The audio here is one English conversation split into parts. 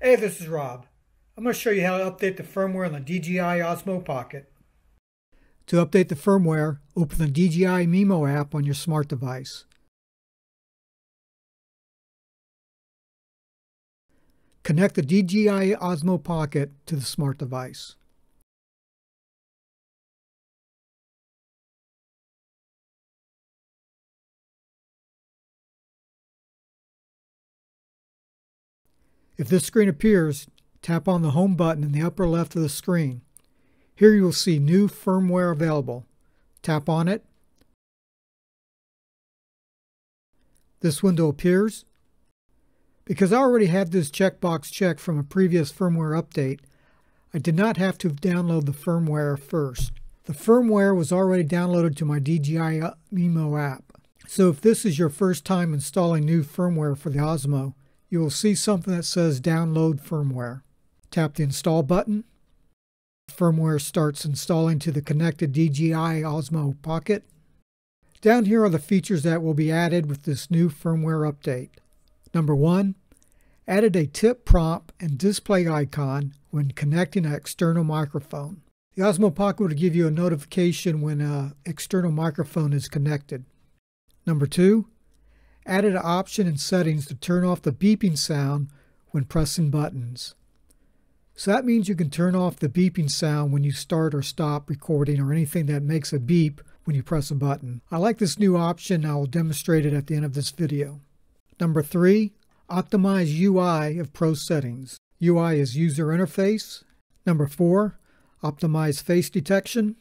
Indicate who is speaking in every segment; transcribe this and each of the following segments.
Speaker 1: Hey, this is Rob. I'm going to show you how to update the firmware on the DJI Osmo Pocket. To update the firmware, open the DJI Mimo app on your smart device. Connect the DJI Osmo Pocket to the smart device. If this screen appears, tap on the Home button in the upper left of the screen. Here you will see New Firmware Available. Tap on it. This window appears. Because I already had this checkbox checked from a previous firmware update, I did not have to download the firmware first. The firmware was already downloaded to my DJI Mimo app. So if this is your first time installing new firmware for the Osmo, you will see something that says Download Firmware. Tap the Install button. Firmware starts installing to the connected DJI Osmo Pocket. Down here are the features that will be added with this new firmware update. Number 1, added a tip prompt and display icon when connecting an external microphone. The Osmo Pocket will give you a notification when an external microphone is connected. Number 2, added an option in settings to turn off the beeping sound when pressing buttons. So that means you can turn off the beeping sound when you start or stop recording or anything that makes a beep when you press a button. I like this new option. I will demonstrate it at the end of this video. Number 3, Optimise Ui of Pro Settings. UI is User Interface. Number 4, Optimize Face Detection.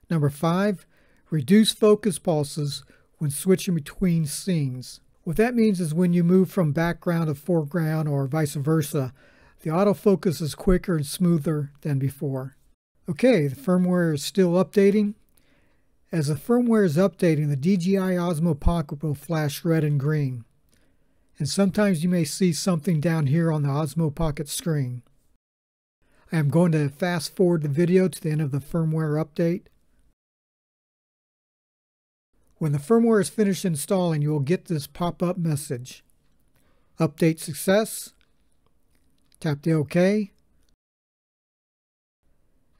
Speaker 1: Number 5, Reduce Focus Pulses when switching between scenes. What that means is when you move from background to foreground or vice versa, the autofocus is quicker and smoother than before. Okay, the firmware is still updating. As the firmware is updating, the DJI Osmo Pocket will flash red and green. And sometimes you may see something down here on the Osmo Pocket screen. I am going to fast forward the video to the end of the firmware update. When the firmware is finished installing, you will get this pop-up message. Update success. Tap the OK.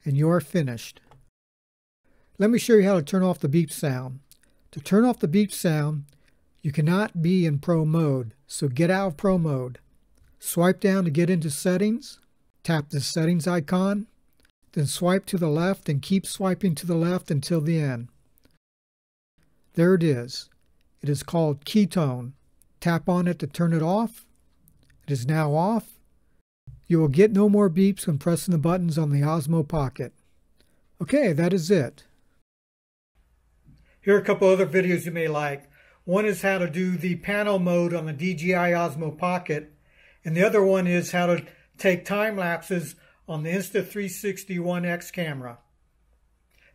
Speaker 1: And you are finished. Let me show you how to turn off the beep sound. To turn off the beep sound, you cannot be in Pro mode, so get out of Pro mode. Swipe down to get into Settings. Tap the Settings icon. Then swipe to the left and keep swiping to the left until the end. There it is. It is called Ketone. Tap on it to turn it off. It is now off. You will get no more beeps when pressing the buttons on the Osmo Pocket. Okay, that is it. Here are a couple other videos you may like. One is how to do the panel mode on the DJI Osmo Pocket, and the other one is how to take time lapses on the Insta360 One X camera.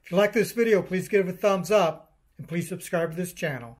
Speaker 1: If you like this video, please give it a thumbs up. And please subscribe to this channel.